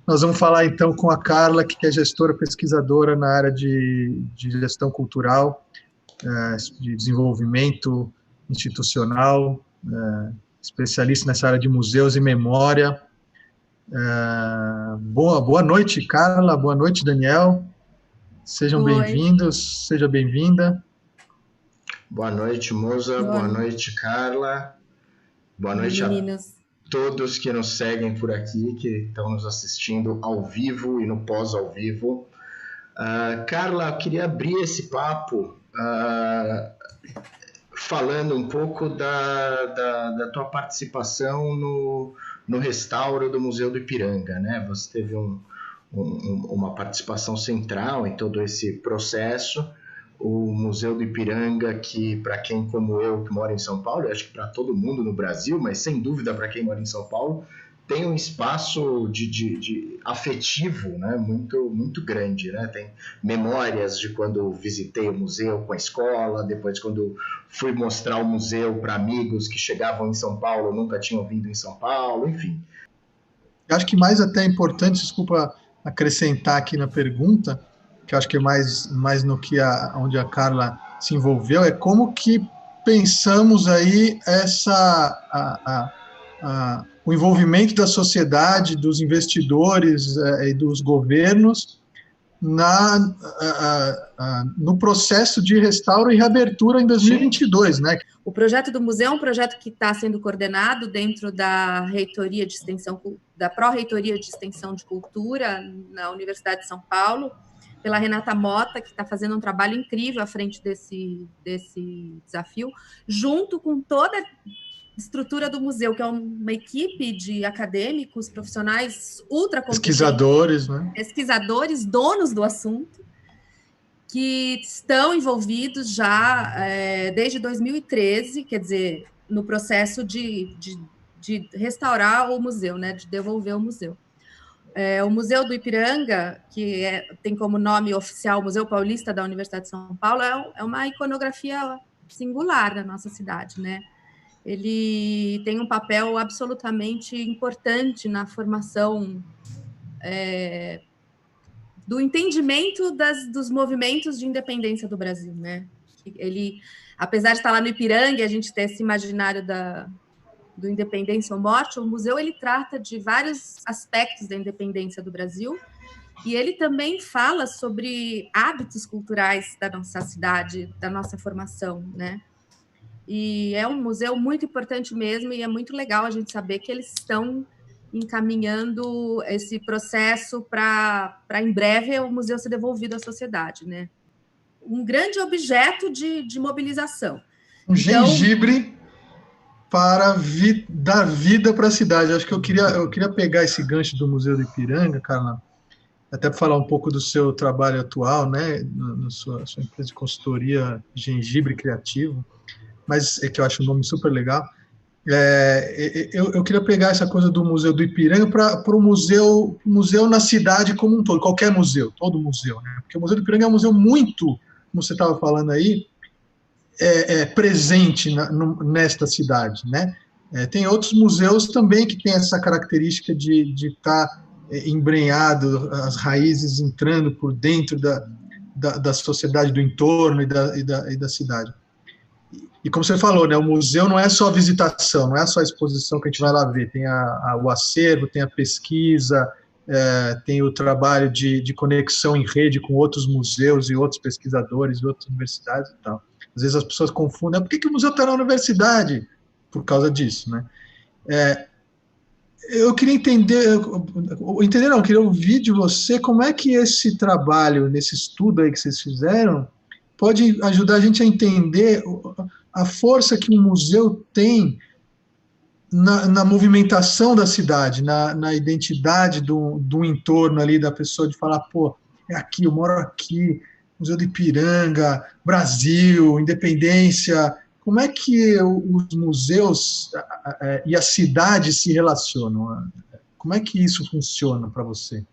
Nós vamos falar então com a Carla, que é gestora pesquisadora na área de gestão cultural, de desenvolvimento institucional, especialista nessa área de museus e memória. Boa noite, Carla. Boa noite, Daniel. Sejam bem-vindos, seja bem-vinda. Boa noite, Moza. Boa noite, Carla. Boa noite, meninas. A todos que nos seguem por aqui, que estão nos assistindo ao vivo e no pós-ao vivo. Carla, eu queria abrir esse papo falando um pouco da tua participação no restauro do Museu do Ipiranga, né? Você teve uma participação central em todo esse processo. O Museu do Ipiranga, que para quem como eu, que mora em São Paulo, eu acho que para todo mundo no Brasil, mas sem dúvida para quem mora em São Paulo, tem um espaço de afetivo, né, muito grande, né? Tem memórias de quando visitei o museu com a escola, depois quando fui mostrar o museu para amigos que chegavam em São Paulo, nunca tinham vindo em São Paulo, enfim. Acho que mais até importante, desculpa acrescentar aqui na pergunta, que eu acho que é mais no que onde a Carla se envolveu, é como que pensamos aí o envolvimento da sociedade, dos investidores e dos governos no processo de restauro e reabertura em 2022, né? O projeto do museu é um projeto que está sendo coordenado dentro da reitoria de extensão, da Pró-Reitoria de Extensão de Cultura na Universidade de São Paulo, pela Renata Mota, que está fazendo um trabalho incrível à frente desse desafio, junto com toda a estrutura do museu, que é uma equipe de acadêmicos, profissionais ultra competentes, pesquisadores, né? Pesquisadores, donos do assunto, que estão envolvidos já desde 2013, quer dizer, no processo de restaurar o museu, né, de devolver o museu. O Museu do Ipiranga, que tem como nome oficial o Museu Paulista da Universidade de São Paulo, é uma iconografia singular da nossa cidade, né? Ele tem um papel absolutamente importante na formação do entendimento dos movimentos de independência do Brasil, né? Ele, apesar de estar lá no Ipiranga, a gente ter esse imaginário do independência ou morte, o museu ele trata de vários aspectos da independência do Brasil e ele também fala sobre hábitos culturais da nossa cidade, da nossa formação, né? E é um museu muito importante mesmo e é muito legal a gente saber que eles estão encaminhando esse processo para em breve o museu ser devolvido à sociedade, né? Um grande objeto de mobilização. Um gengibre para dar vida para a cidade. Acho que eu queria pegar esse gancho do Museu do Ipiranga, Carla, até para falar um pouco do seu trabalho atual, né, na sua empresa de consultoria Gengibre Criativo, mas é que eu acho um nome super legal. Eu queria pegar essa coisa do Museu do Ipiranga para o museu na cidade como um todo, qualquer museu, todo museu, né? Porque o Museu do Ipiranga é um museu muito, como você estava falando aí, presente nesta cidade, né? Tem outros museus também que têm essa característica de estar embrenhado, as raízes entrando por dentro da sociedade do entorno e da cidade. E como você falou, né, o museu não é só visitação, não é só a exposição que a gente vai lá ver, tem o acervo, tem a pesquisa, tem o trabalho de conexão em rede com outros museus e outros pesquisadores e outras universidades e tal. Às vezes as pessoas confundem, por que o museu está na universidade? Por causa disso, né? Eu queria eu queria ouvir de você como é que esse trabalho, nesse estudo aí que vocês fizeram, pode ajudar a gente a entender a força que um museu tem na movimentação da cidade, na identidade do entorno ali, da pessoa, de falar, pô, é aqui, eu moro aqui, Museu do Ipiranga, Brasil, Independência. Como é que os museus e a cidade se relacionam? Como é que isso funciona para você?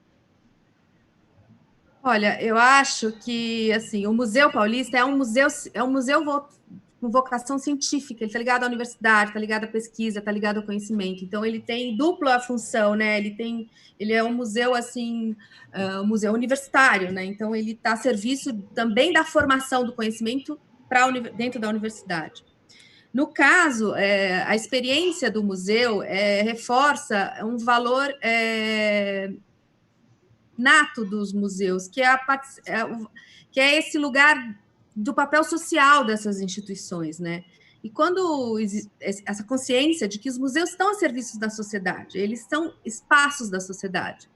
Olha, eu acho que assim, o Museu Paulista é um museu com vocação científica, ele está ligado à universidade, está ligado à pesquisa, está ligado ao conhecimento. Então, ele tem dupla função, né? Ele é um museu, assim, um museu universitário, né? Então, ele está a serviço também da formação do conhecimento dentro da universidade. No caso, a experiência do museu reforça um valor nato dos museus, que é esse lugar do papel social dessas instituições, né? E quando essa consciência de que os museus estão a serviço da sociedade, eles são espaços da sociedade.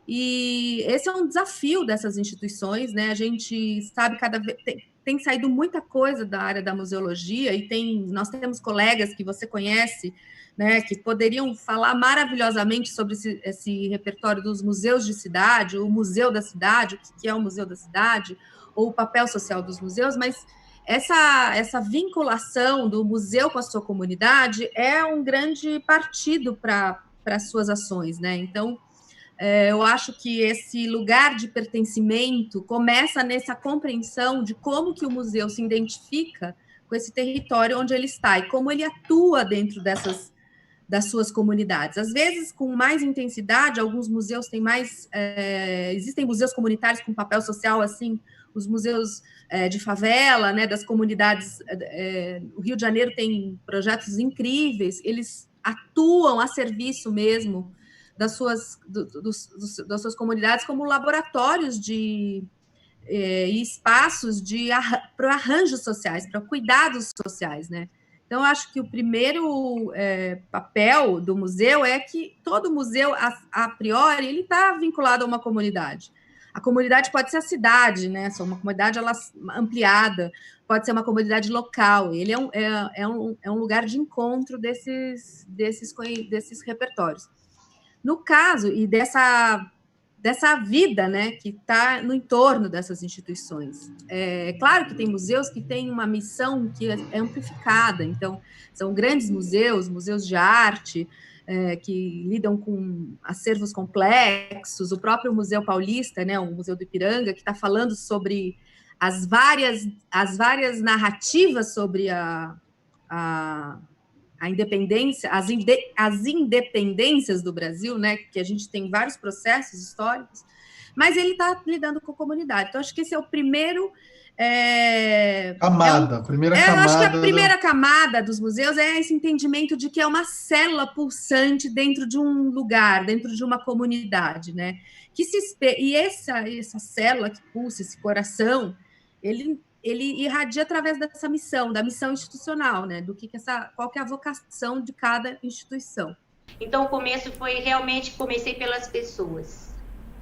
E esse é um desafio dessas instituições, né? A gente sabe cada vez tem saído muita coisa da área da museologia e nós temos colegas que você conhece, né, que poderiam falar maravilhosamente sobre esse repertório dos museus de cidade, o museu da cidade, o que é o museu da cidade, ou o papel social dos museus, mas essa vinculação do museu com a sua comunidade é um grande partido para as suas ações, né? Então, eu acho que esse lugar de pertencimento começa nessa compreensão de como que o museu se identifica com esse território onde ele está e como ele atua dentro das suas comunidades. Às vezes, com mais intensidade, alguns museus têm mais... existem museus comunitários com papel social, assim, os museus de favela, né, das comunidades. O Rio de Janeiro tem projetos incríveis, eles atuam a serviço mesmo das suas comunidades como laboratórios e espaços para arranjos sociais, para cuidados sociais, né? Então, eu acho que o primeiro papel do museu é que todo museu, a priori, ele está vinculado a uma comunidade. A comunidade pode ser a cidade, né? Uma comunidade ampliada, pode ser uma comunidade local. Ele é um lugar de encontro desses repertórios. No caso, e dessa vida, né, que está no entorno dessas instituições. É claro que tem museus que têm uma missão que é amplificada, então, são grandes museus de arte, que lidam com acervos complexos, o próprio Museu Paulista, né, o Museu do Ipiranga, que está falando sobre as várias narrativas sobre a independência, as independências do Brasil, né, que a gente tem vários processos históricos, mas ele está lidando com a comunidade. Então, acho que esse é o primeiro... camada. Eu acho que a primeira camada dos museus é esse entendimento de que é uma célula pulsante dentro de um lugar, dentro de uma comunidade, né? E essa célula que pulsa, esse coração, ele irradia através dessa missão, da missão institucional, né? Qual que é a vocação de cada instituição. Então, o começo foi realmente, comecei pelas pessoas,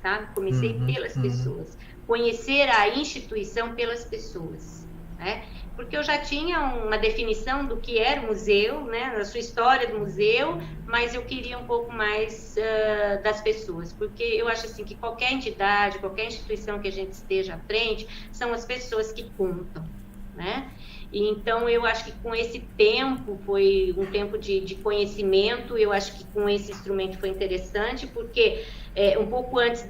tá? Comecei pelas pessoas. Conhecer a instituição pelas pessoas, né? Porque eu já tinha uma definição do que era o museu, né? Da sua história do museu, mas eu queria um pouco mais das pessoas, porque eu acho assim que qualquer entidade, qualquer instituição que a gente esteja à frente, são as pessoas que contam, né? E então eu acho que com esse tempo, foi um tempo de conhecimento, eu acho que com esse instrumento foi interessante, porque um pouco antes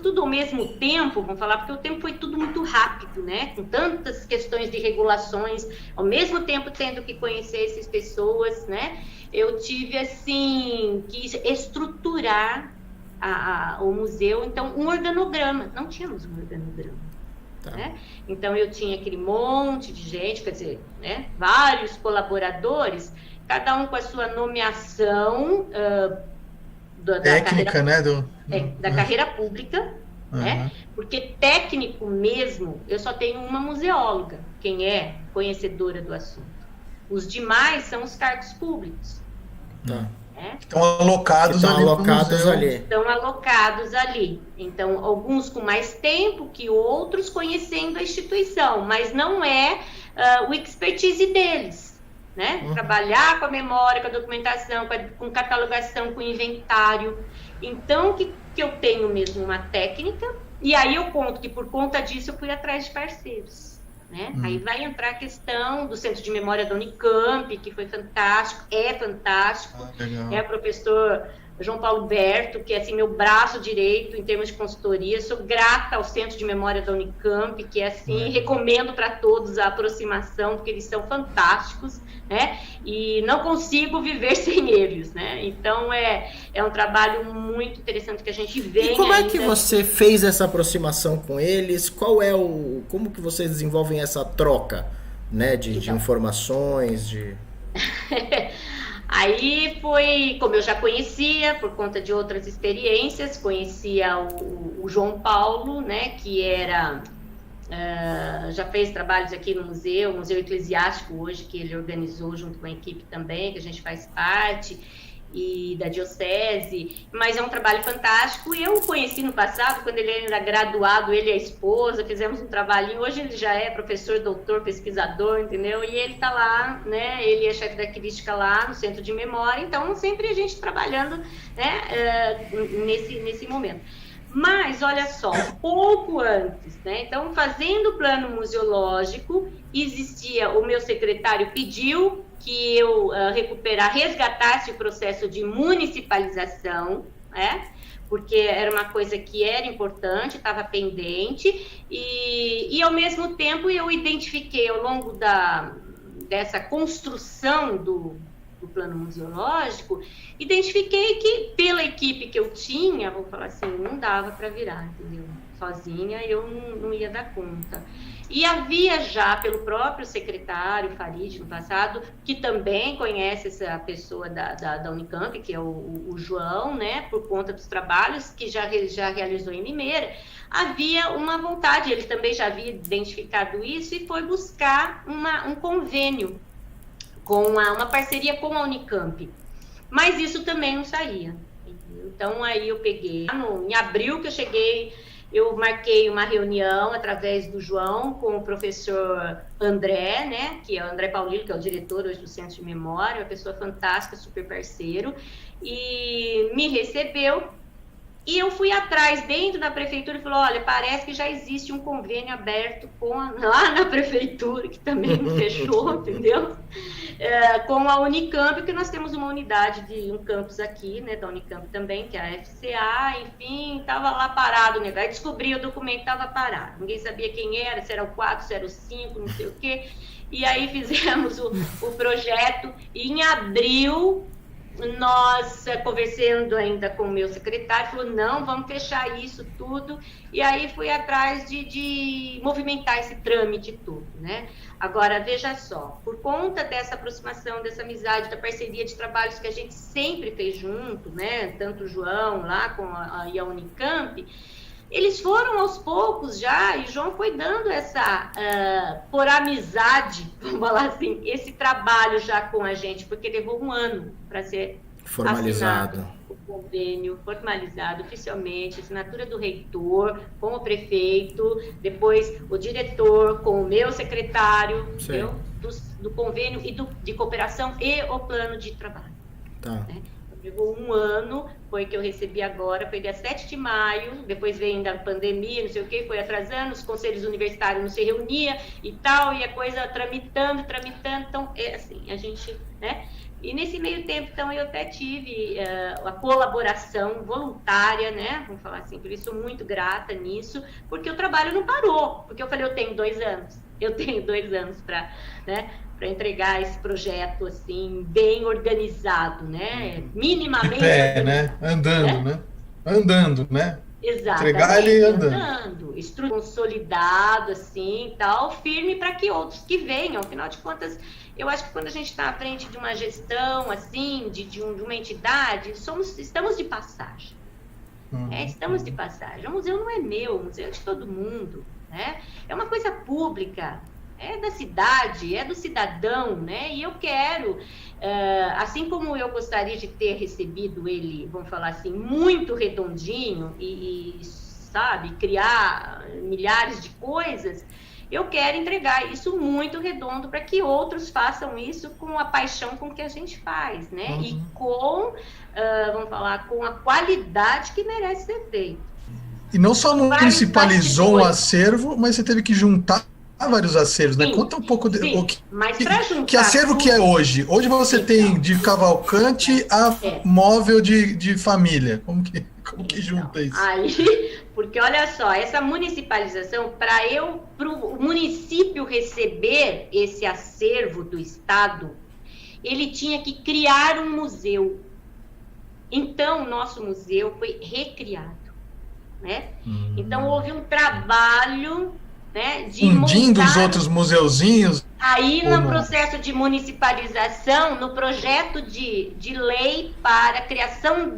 tudo ao mesmo tempo, vamos falar, porque o tempo foi tudo muito rápido, né? Com tantas questões de regulações, ao mesmo tempo tendo que conhecer essas pessoas, né? Eu tive, assim, que estruturar o museu, então, um organograma. Não tínhamos um organograma, tá, né? Então, eu tinha aquele monte de gente, quer dizer, né? Vários colaboradores, cada um com a sua nomeação da técnica, carreira, né? Da carreira pública, né? Porque técnico mesmo, eu só tenho uma museóloga, quem é conhecedora do assunto. Os demais são os cargos públicos. Né? Estão alocados ali. Estão alocados ali. Então, alguns com mais tempo que outros conhecendo a instituição, mas não é o expertise deles. Né? Trabalhar com a memória, com a documentação, com catalogação, com inventário. Então, que eu tenho mesmo uma técnica, e aí eu conto que por conta disso eu fui atrás de parceiros. Né? Aí vai entrar a questão do Centro de Memória da Unicamp, que foi fantástico, é fantástico. O professor João Paulo Berto, que é assim, meu braço direito em termos de consultoria. Sou grata ao Centro de Memória da Unicamp, que é assim, recomendo para todos a aproximação, porque eles são fantásticos, né? E não consigo viver sem eles, né? Então é um trabalho muito interessante que a gente vem. E como é que você fez essa aproximação com eles? Como que vocês desenvolvem essa troca, né, de informações, de... Aí foi, como eu já conhecia, por conta de outras experiências, conhecia o João Paulo, né, que era, já fez trabalhos aqui no Museu Eclesiástico hoje, que ele organizou junto com a equipe também, que a gente faz parte, e da Diocese, mas é um trabalho fantástico. E eu o conheci no passado, quando ele era graduado, ele e a esposa, fizemos um trabalhinho. Hoje ele já é professor, doutor, pesquisador, entendeu? E ele está lá, né? Ele é chefe da crítica lá no Centro de Memória, então sempre a gente trabalhando, né, nesse momento. Mas, olha só, um pouco antes, né? Então, fazendo o plano museológico, existia, o meu secretário pediu que eu resgatasse o processo de municipalização, né? Porque era uma coisa que era importante, estava pendente, e ao mesmo tempo eu identifiquei ao longo dessa construção do plano museológico, identifiquei que pela equipe que eu tinha, vou falar assim, não dava para virar, entendeu? Sozinha eu não ia dar conta. E havia já, pelo próprio secretário Farid, no passado, que também conhece essa pessoa da Unicamp, que é o João, né, por conta dos trabalhos que já realizou em Limeira, havia uma vontade, ele também já havia identificado isso e foi buscar um convênio, com uma parceria com a Unicamp. Mas isso também não saía. Então, aí eu peguei, em abril que eu cheguei, eu marquei uma reunião através do João com o professor André, né, que é o André Paulino, que é o diretor hoje do Centro de Memória, uma pessoa fantástica, super parceiro, e me recebeu. E eu fui atrás, dentro da prefeitura, e falei, olha, parece que já existe um convênio aberto lá na prefeitura, que também não fechou, entendeu? Com a Unicamp, que nós temos uma unidade de um campus aqui, né, da Unicamp também, que é a FCA, enfim, estava lá parado o negócio. Aí descobri o documento, estava parado. Ninguém sabia quem era, se era o 4, se era o 5, não sei o quê. E aí fizemos o projeto, e em abril... nós, conversando ainda com o meu secretário, falou, não, vamos fechar isso tudo, e aí fui atrás de movimentar esse trâmite todo, né? Agora, veja só, por conta dessa aproximação, dessa amizade, da parceria de trabalhos que a gente sempre fez junto, né? Tanto o João lá com a Unicamp, eles foram aos poucos já, e João foi dando por amizade, vamos falar assim, esse trabalho já com a gente, porque levou um ano para ser formalizado o convênio, formalizado oficialmente, assinatura do reitor com o prefeito, depois o diretor com o meu secretário, do convênio e de cooperação e o plano de trabalho. Tá. Né? Levou um ano, foi que eu recebi agora, foi dia 7 de maio, depois veio ainda a pandemia, não sei o que, foi atrasando, os conselhos universitários não se reuniam e tal, e a coisa tramitando, então, é assim, a gente, né? E nesse meio tempo, então, eu até tive a colaboração voluntária, né? Vamos falar assim, por isso sou muito grata nisso, porque o trabalho não parou, porque eu falei, eu tenho 2 anos para, né? Para entregar esse projeto, assim, bem organizado, né? Minimamente... né? Andando, né? Exatamente. Entregar ele andando. Consolidado, assim, tal, firme para que outros que venham. Afinal de contas, eu acho que quando a gente está à frente de uma gestão, assim, de uma entidade, estamos de passagem. Estamos de passagem. O museu não é meu, o museu é de todo mundo, né? É uma coisa pública, é da cidade, é do cidadão, né? E eu quero, assim como eu gostaria de ter recebido ele, vamos falar assim, muito redondinho e sabe, criar milhares de coisas, eu quero entregar isso muito redondo para que outros façam isso com a paixão com que a gente faz, né? E com, vamos falar, com a qualidade que merece ser feito. E não só municipalizou um acervo, mas você teve que juntar vários acervos, né? Sim, Conta um pouco sim, mas para juntar que acervo que é hoje? Hoje você Então. tem de Cavalcante a móvel de família. Como que junta isso? Aí, porque olha só, essa municipalização, para o município receber esse acervo do Estado, ele tinha que criar um museu. Então, o nosso museu foi recriado, né? Então, houve um trabalho, né, de fundindo montar... os outros museuzinhos? Aí, no processo de municipalização, no projeto de lei para a criação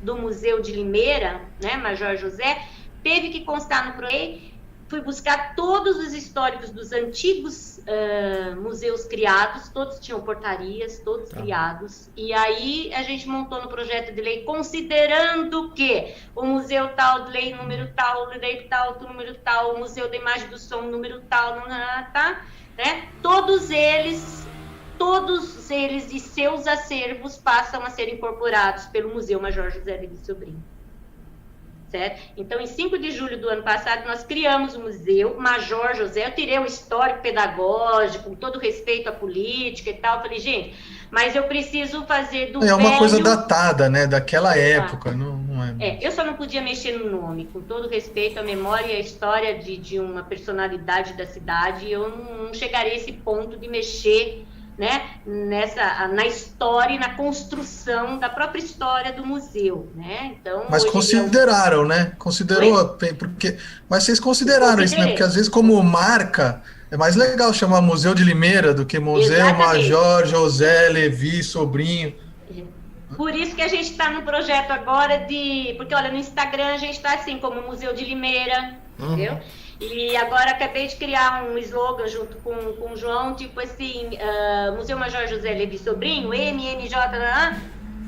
do Museu de Limeira, né, Major José, teve que constar no projeto. Fui buscar todos os históricos dos antigos museus criados, todos tinham portarias, todos criados, e aí a gente montou no projeto de lei, considerando que o museu tal, lei número tal, lei tal, número tal, o museu da imagem do som, número tal, tá, né? Todos eles e seus acervos passam a ser incorporados pelo Museu Major José Levi Sobrinho. Certo? Então, em 5 de julho do ano passado, nós criamos o Museu Major José. Eu tirei o histórico pedagógico, com todo respeito à política e tal. Eu falei, gente, mas eu preciso fazer do É uma velho... coisa datada, né? Daquela época. Não é... eu só não podia mexer no nome, com todo respeito à memória e à história de uma personalidade da cidade. Eu não chegaria a esse ponto de mexer, né, na história e na construção da própria história do museu, né? Então, mas consideraram, né? Considerou, mas vocês consideraram isso, né? Porque às vezes, como marca, é mais legal chamar Museu de Limeira do que Museu Major José Levi Sobrinho. Por isso que a gente está no projeto agora porque, olha, no Instagram a gente está assim, como Museu de Limeira, entendeu? E agora acabei de criar um slogan junto com o João, tipo assim, Museu Major José Levi Sobrinho, MMJ,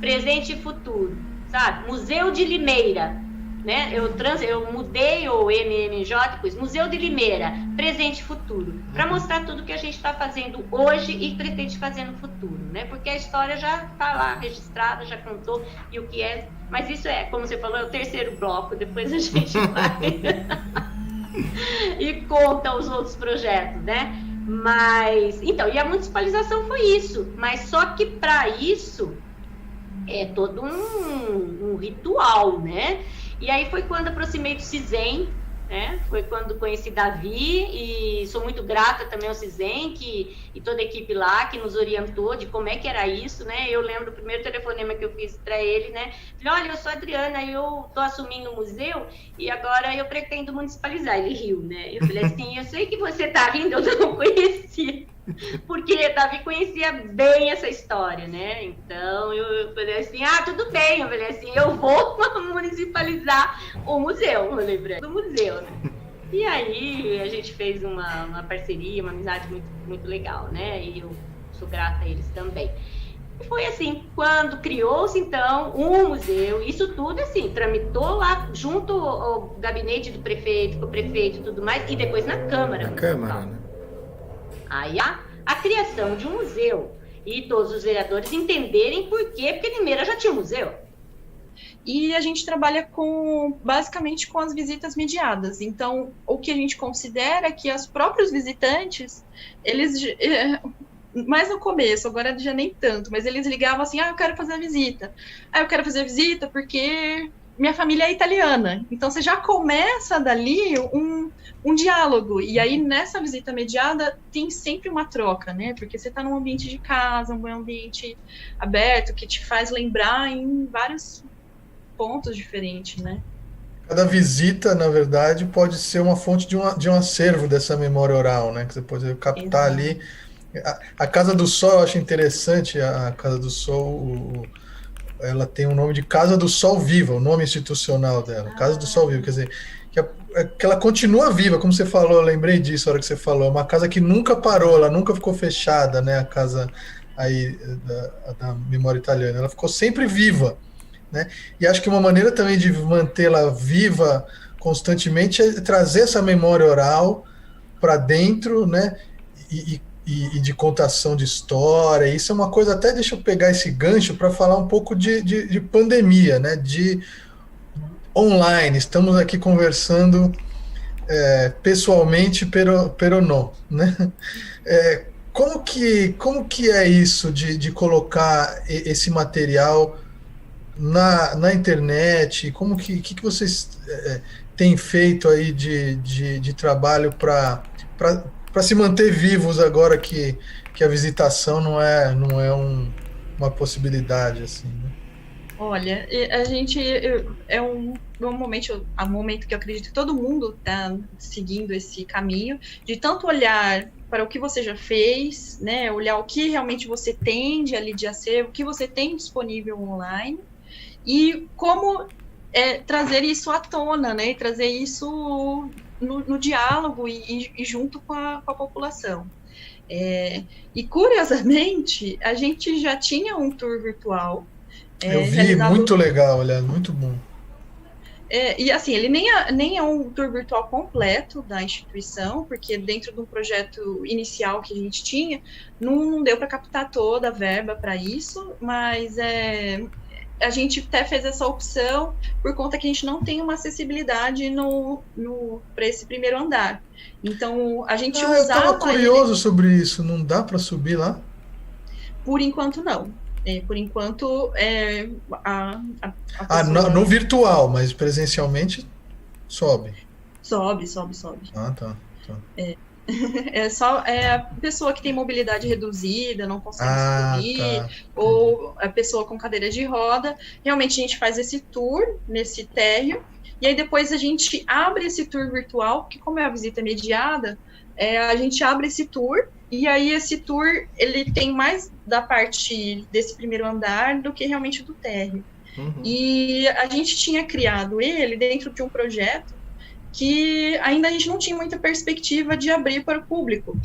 presente e futuro, sabe? Museu de Limeira, né? Eu mudei o MMJ, pois Museu de Limeira, presente e futuro, para mostrar tudo que a gente está fazendo hoje e pretende fazer no futuro, né? Porque a história já está lá registrada, já contou, e o que é... Mas isso como você falou, é o terceiro bloco, depois a gente vai... e conta os outros projetos, né? Mas, então, e a municipalização foi isso, mas só que para isso é todo um ritual, né? E aí foi quando aproximei do CISEM, né? Foi quando conheci Davi, e sou muito grata também ao CISEM e toda a equipe lá que nos orientou de como é que era isso, né? Eu lembro o primeiro telefonema que eu fiz para ele, né? Falei, olha, eu sou a Adriana, eu tô assumindo o museu e agora eu pretendo municipalizar. Ele riu, né? Eu falei assim, eu sei que você tá rindo, eu não conhecia. Porque Davi conhecia bem essa história, né? Então eu falei assim, tudo bem, eu falei assim, eu vou municipalizar o museu, eu lembrei do museu, né? E aí a gente fez uma parceria, uma amizade muito, muito legal, né? E eu sou grata a eles também. E foi assim, quando criou-se então um museu, isso tudo assim, tramitou lá junto ao gabinete do prefeito, com o prefeito e tudo mais, e depois na Câmara. Na Câmara, né? Aí a criação de um museu e todos os vereadores entenderem por quê, porque Limeira já tinha um museu. E a gente trabalha basicamente com as visitas mediadas. Então, o que a gente considera é que os próprios visitantes, eles, mais no começo, agora já nem tanto, mas eles ligavam assim, eu quero fazer a visita. Eu quero fazer a visita porque minha família é italiana. Então, você já começa dali um diálogo. E aí, nessa visita mediada, tem sempre uma troca, né? Porque você está num ambiente de casa, um ambiente aberto, que te faz lembrar em vários pontos diferentes, né? Cada visita, na verdade, pode ser uma fonte de um acervo dessa memória oral, né? Que você pode captar ali. A Casa do Sol, eu acho interessante, a Casa do Sol, ela tem o nome de Casa do Sol Viva, o nome institucional dela, Casa do Sol Viva, quer dizer, que ela continua viva, como você falou, eu lembrei disso na hora que você falou, é uma casa que nunca parou, ela nunca ficou fechada, né? A casa aí da memória italiana, ela ficou sempre viva, né? E acho que uma maneira também de mantê-la viva constantemente é trazer essa memória oral para dentro, né? E de contação de história. Isso é uma coisa, até deixa eu pegar esse gancho para falar um pouco de pandemia, né? De online. Estamos aqui conversando pessoalmente, pero não, né? Como que é isso de colocar esse material na internet? Como que vocês têm feito aí de trabalho para se manter vivos agora que a visitação não é uma possibilidade assim, né? Olha, a gente é um momento que eu acredito que todo mundo está seguindo esse caminho de tanto olhar para o que você já fez, né, olhar o que realmente você tem de ali de acervo, o que você tem disponível online e como trazer isso à tona, né, e trazer isso no diálogo e junto com a população. E curiosamente, a gente já tinha um tour virtual. Eu vi, muito legal, olha, muito bom. E assim, ele nem é um tour virtual completo da instituição, porque dentro de um projeto inicial que a gente tinha, não deu para captar toda a verba para isso, mas a gente até fez essa opção por conta que a gente não tem uma acessibilidade para esse primeiro andar. Então, a gente usava... Eu estava curioso sobre isso, não dá para subir lá? Por enquanto, não. Por enquanto, no virtual, mas presencialmente sobe. Sobe. Ah, tá. Só a pessoa que tem mobilidade reduzida, não consegue subir, tá. ou a pessoa com cadeira de roda. Realmente a gente faz esse tour nesse térreo, e aí depois a gente abre esse tour virtual, que como é a visita mediada, a gente abre esse tour, e aí esse tour ele tem mais da parte desse primeiro andar do que realmente do térreo. Uhum. E a gente tinha criado ele dentro de um projeto que ainda a gente não tinha muita perspectiva de abrir para o público.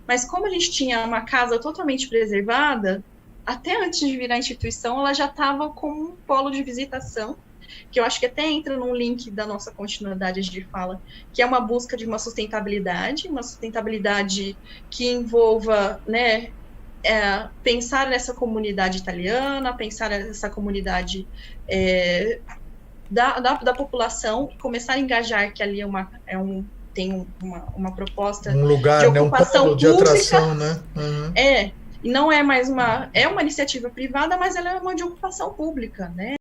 Mas como a gente tinha uma casa totalmente preservada, até antes de virar instituição, ela já estava com um polo de visitação, que eu acho que até entra num link da nossa continuidade de fala, que é uma busca de uma sustentabilidade que envolva, né, pensar nessa comunidade italiana, pensar nessa comunidade da população, começar a engajar que ali tem uma proposta um lugar, de ocupação, né, um polo de atração, né? Uhum. E não é mais uma iniciativa privada, mas ela é uma de ocupação pública, né?